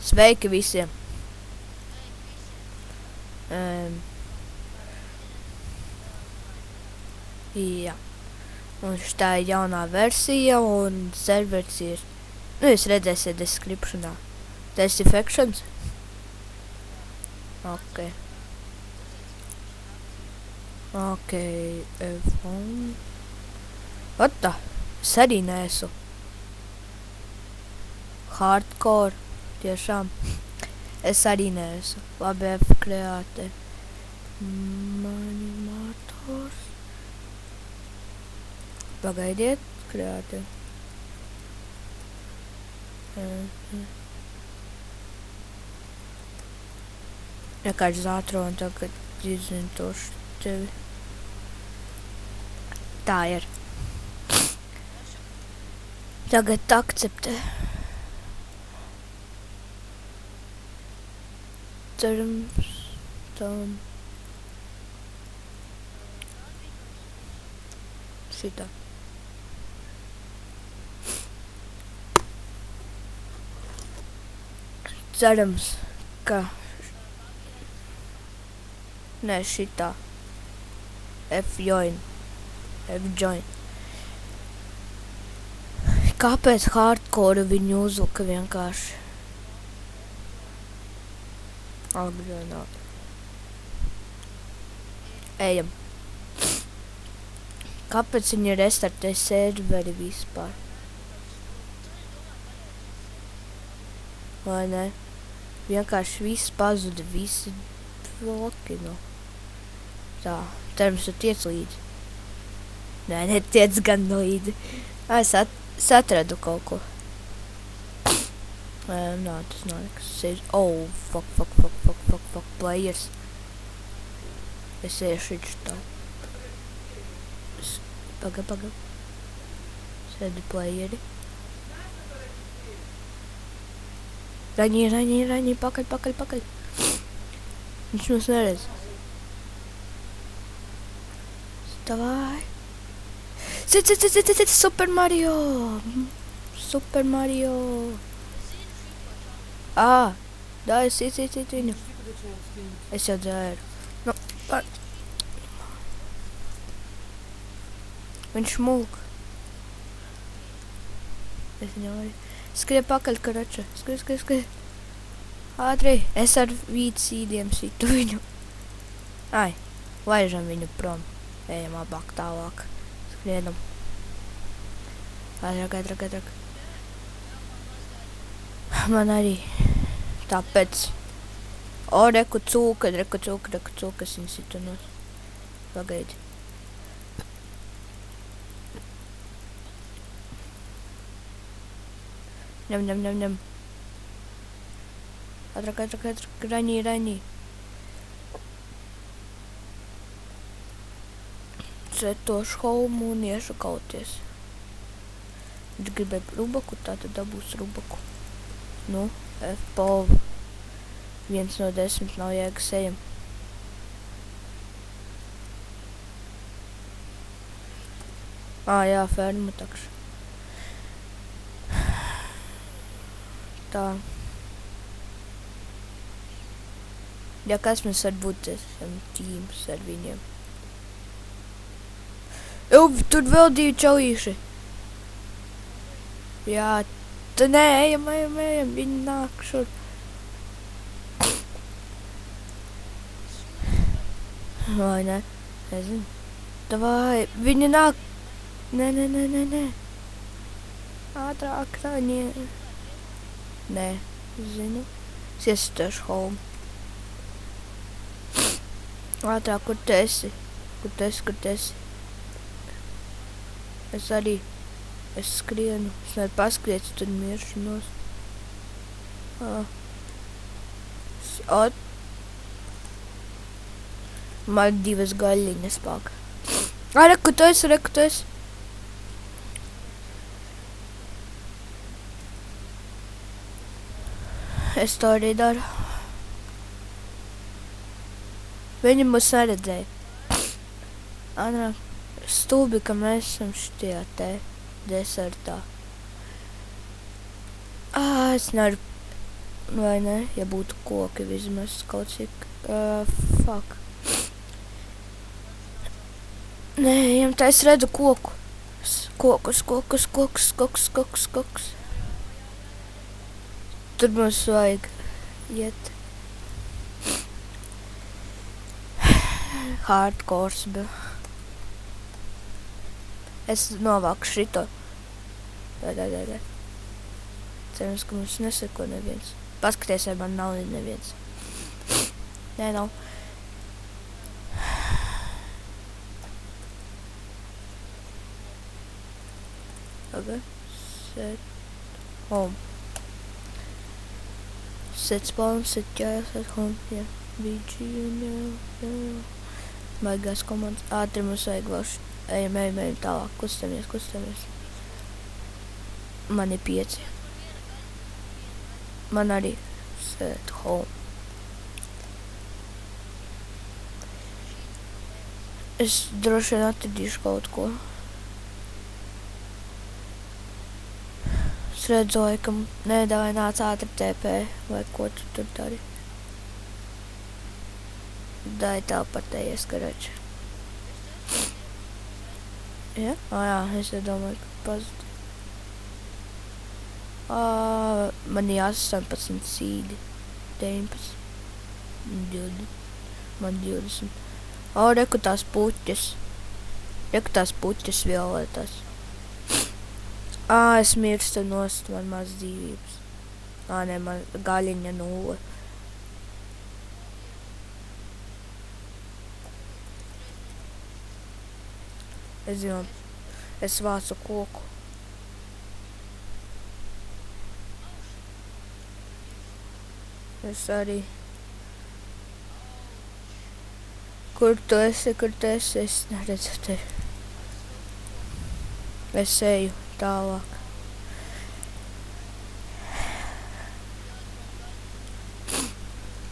Sveiki visiem! Jā. Un šitā ir jaunā versija un servers ir... Nu, jūs redzēsiet descriptionā. Desinfections? Ok. Ok, F1... Ota! Es arī neesmu. Hardcore. Tiešām. Es arī neesmu. Labi, F kreāte. Animators. Pagaidiet, kreāte. Vienkārši zātro un tagad izvintošu tevi. Tā ir. Tagad akceptē. Cerams tam. Šitā. Cerams, ka... Nē, šitā. F-join. F-join. Kāpēc hardcore viņu uzlika vienkārši? Atgrionāt. Ejam. Kāpēc viņi restartē serveri vispār? Vai ne? Vienkārši viss pazuda, visi bloki, nu. Tā, terms tu tiec līdzi. Nē, netiec gan līdzi. Es atradu kaut ko. Nā, tas nav nekas. Oh, fuck, players. Es iešu tā. Paga. Sēdi playeri. Raņī, pakaļ. Viņš mūs neredz. Davai. Sit, Super Mario. Da, sit viņu. Es jau dzēru. Nu, viņš mūk. Es viņu arī. Skrie pakaļ, karača. Skrie. Ātri. Es ar vīdsīdiem situ viņu. Ai, laižam viņu prom. Ejam labāk tālāk. Skrienam. Ātrāk. Man arī. Tāpēc. O, reku cūka, es viņu situ nos. Pagaidi. Ņem. Ātrāk, raņī. Setošu home un iešu kauties. Viņš gribēja rubaku, tātad dabūs rubaku. Nu, F-pov. 1 no 10 nav jēgas, ejam. Jā, ferma takšu. Tā. Ja kas mēs varbūt esam tīms ar viņiem. Tur vēl 2 čalīši. Jā, tad nē, ejam, viņi nāk šur. Vai ne? Nezinu. Davai, viņi nāk. Nē. Ātrāk, raņie. Nē, zinu. Es iestāšu home. Ātrāk, kur tu esi? Kur tu esi? Es arī. Es skrienu. Es nevaru paskriet, tad miršu nos. Man 2 gaļiņas pāk. Reku tu esi. Es to arī daru. Viņi mūs neredzēja. Ātrāk. Stulbi, ka mēs esam šitā te desertā. Es nevaru Vai ne? Ja būtu koki vismaz kaut cik. Fuck. Nē, ejam, tā es redzu koku. Kokus. Tur mums vajag iet. Hardcores bija. Es novāku šito. Dā. Cerams, ka mums neseko neviens. Paskaties, vai man nav neviens. Nē, nav. Okay. Set home. Set spawn, set chaos at home. Yeah. BG, yeah. Baigās komandas. Ātri mums vajag vēl ejam tālāk. Kustamies. Man ir 5. Man arī set home. Es droši vien atradīšu kaut ko. Es redzoju, ka nedāvai nāc ātri TP, vai ko tu tur dari. Dai tāpatējies, karači. Ja? Jā, es domāju, ka pazud. Man ir 18 sīdi. 19. 20. Man 20. Reku tās puķes. Violetas. Es mirstu nost, man maz dzīvības. Nē, man gaļiņa 0. Es zinu, es vācu koku. Es arī. Kur tu esi? Es neredzu tevi. Es eju tālāk.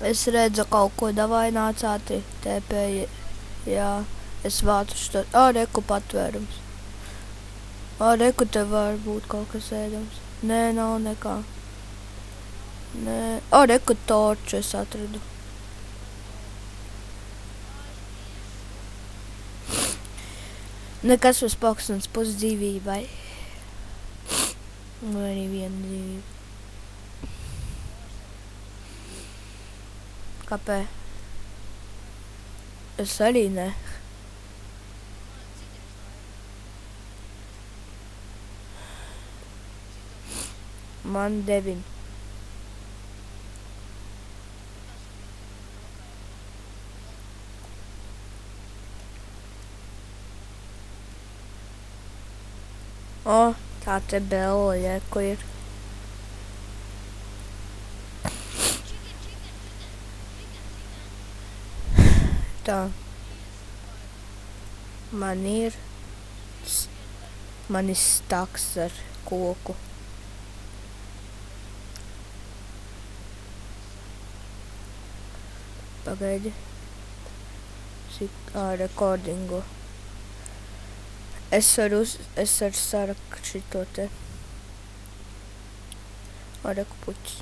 Es redzu kaut ko, davai nāc ātri TP. Jā, es vācu šo. Reku patvērums. Reku te var būt kaut kas ēdams. Nē, nav nekā. Nē. Reku torču es atradu. Nekas uz paukstens pusdzīvībai. Vai arī viena dzīvība. Kāpēc? Es arī ne. Man 9. Tā te bella, ja, ko ir. Tā. Man ir staks ar koku. Pagaidi. Rekordingu. Es varu sarakt šito te. Reku puķis.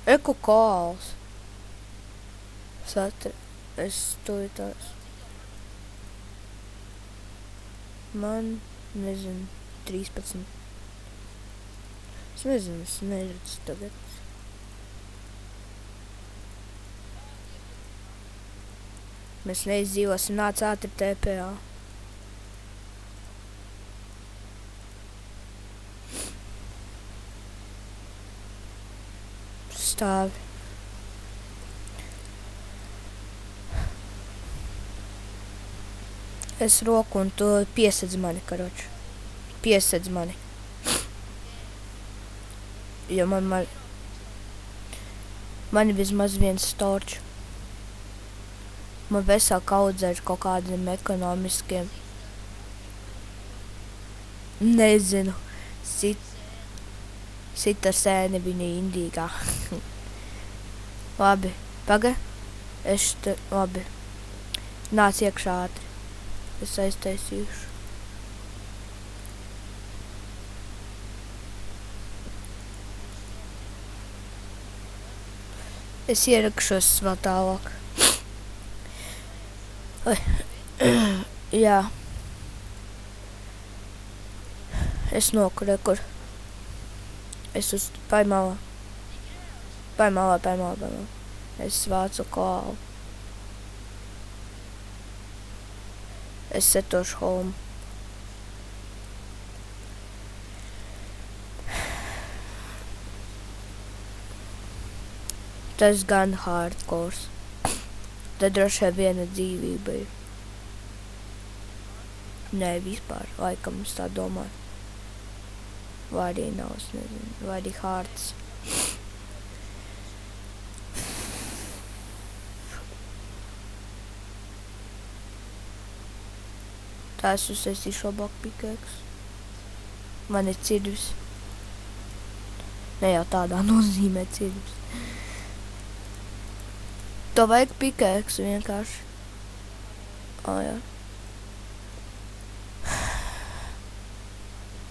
Reku kāls. Es tās. Man, nezinu, 13. Es neredzu tagad. Mēs neizdzīvosim, nāc ātri TPA. Stāvi. Es roku un tu piesedz mani, karoči. Piesedz mani. Jo man ir vismaz viens torču. Man vesel kaudze ar kaut kādiem ekonomiskiem. Nezinu. Sit ar sēni viņa indīgā. Labi, labi. Nāc iekšā ātri. Es aiztaisīšu. Es ierakšos vēl tālāk. Oi. Jā. Es nokure, kur. Es uz paimālā. Paimālā. Es vācu koālu. Es setošu home. Tas gan hardcores. Tad droši viena dzīvība ir. Nē, vispār, laikam es tā domāju. Vai arī nav, es nezinu, vai arī hards. Tā es uzsaistīšu labāk pikēks. Man ir cirvis. Ne jau tādā nozīmē cirvis. To vajag pikēks vienkārši. Jā.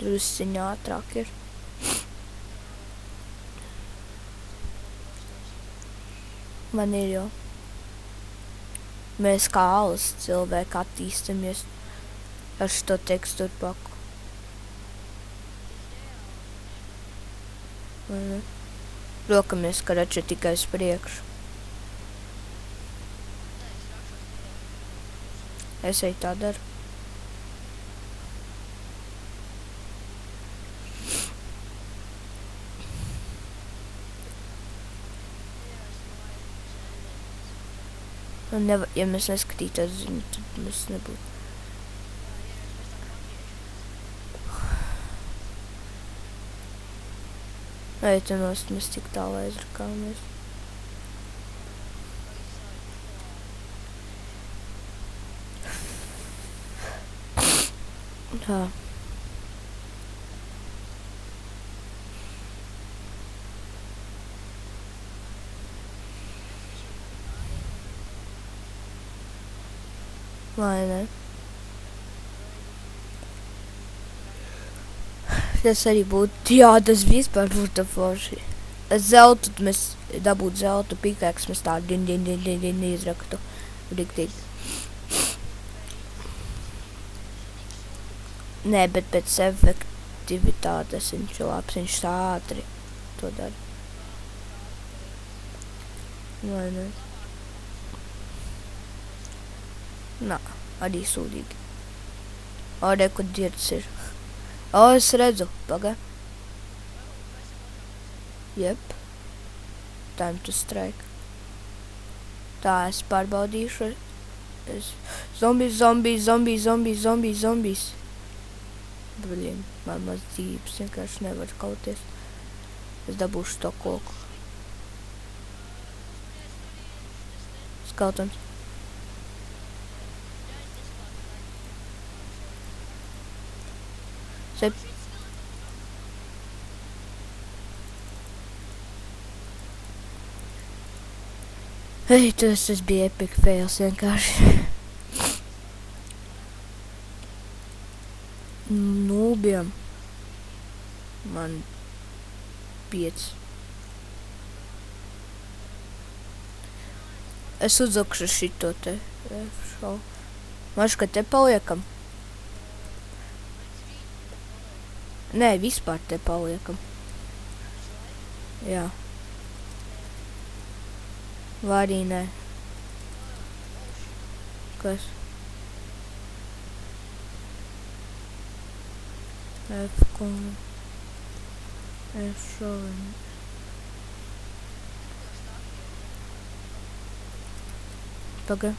Drusciņā ātrāk ir. Man ir jau. Mēs kā alas cilvēki attīstamies ar šo tekstūru paku. Rokamies, ka rača tikai uz priekšu. Es arī tā daru. Ja mēs neskatītos ziņu, tad mēs nebūtu. Vai tu nost, mēs tik tālu aizrakāmies. Tā. Vai ne? Tas arī būtu, jā, tas vispār būtu forši. Zeltu, mēs dabūtu zeltu pikēks, mēs tā din izraktu. Riktīgi. Nē, bet pēc efektivitātes viņš labs, viņš tā ātri to dara. Vai ne? Nā, arī sūdīgi. Re, kur dzirds ir. Es redzu, paga. Jep. Time to strike. Tā, es pārbaudīšu. Zombijas. Bļiem, man maz dzīves, vienkārši nevar kauties. Es dabūšu to koku. Skautams. Tas bija epic fails vienkārši. Nūbiem. Man 5. Es uzzukšu šito te šau. Maž, ka te paliekam. Nē, vispār te paliekam. Jā. Vai arī nē. Kas? F šovini. Paga.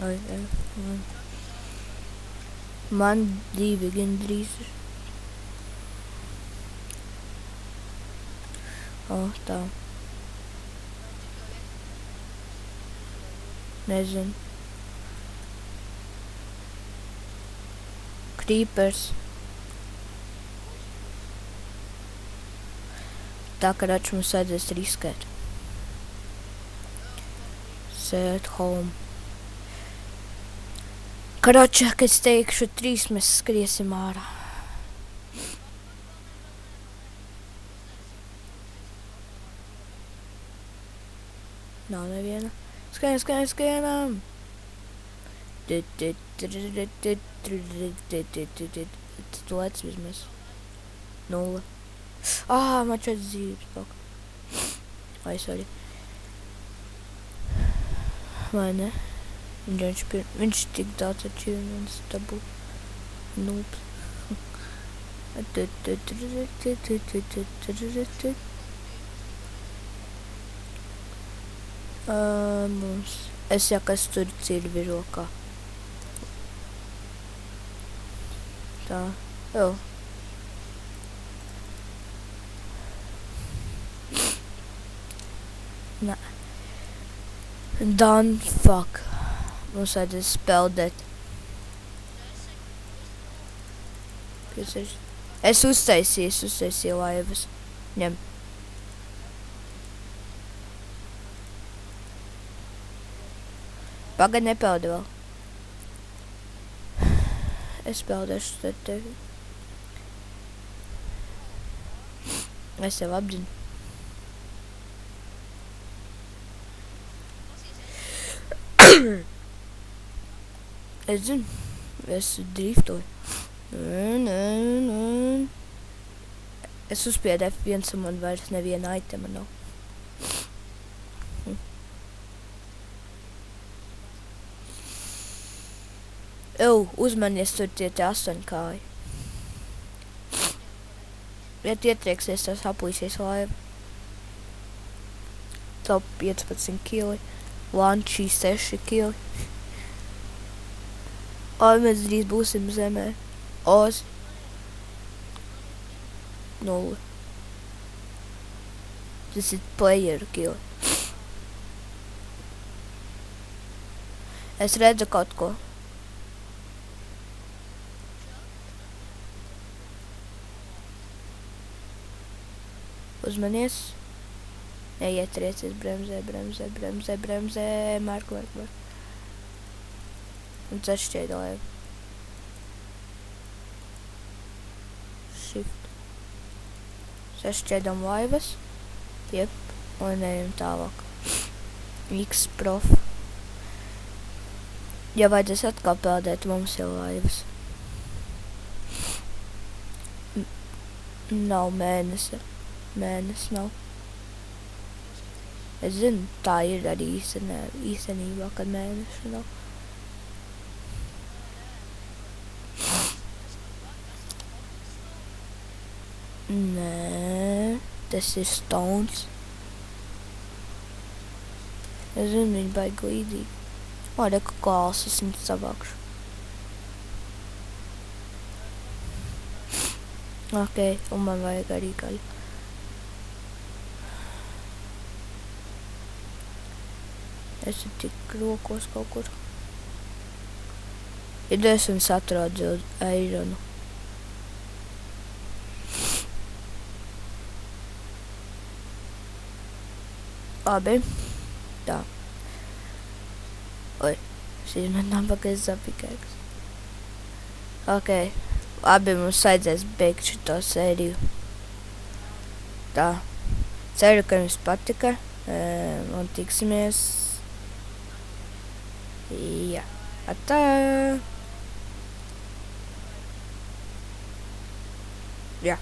Oi, F. Man 2 gandrīz ir. Tā. Nezinu. Creepers. Tā, ka rač mums vajadzēs riskēt. Set home. Karoča, kad es teikšu 3, mēs skriesim ārā. Nav neviena. Skrienam! Tu lec vismaz. 0. Man 4 dzīves pak. Vai, sorry. Vai ne? Viņš tik daudz achievements dabū. Noobs. Mums. Es jau kas tur cirvi rokā. Tā. Jo. Nē. Done fuck. Mums vajadzēs speldēt. Es uztaisīju laivas. Ņem. Pagad nepeldi vēl. Es peldēšu ar tevi. Es tev apzinu. Es zinu. Es driftoju. Es uzspiedu F1 un man vairs neviena itema nav. Uzmanies tur tie 8 kāji. Ja ietrieksies, tas apuisies laiva. Top 15 kili. Lančī 6 kili. Mēs drīz būsim zemē. Oz. 0. Tas ir player kili. Es redzu kaut ko. Uzmanies. Neietriecies, bremzē. Mark. Un sašķēda laiva. Shift. Sašķēdam laivas. Jep. Un ejam tālāk. X prof. Ja vajadzēs atkal peldēt, mums jau laivas. Nav mēnesi. Mēnesis nav. Es zinu, tā ir arī īstenībā, kad mēneša nav. Nē, tas ir stones. Es zinu, viņi baigi glīdīgi. Reku kāls, es viņu savākšu. Ok, un man vajag arī gaļu. Es tik rokos kaut kur. Ides un satrādzu eironu. Labi. Tā. Oi, šī man nabaga zapikēks. Ok. Labi, mums vajadzēs beigt šito sēriju. Tā. Ceru, ka jums patika. Un tiksimies. Jā. Atā. Jā.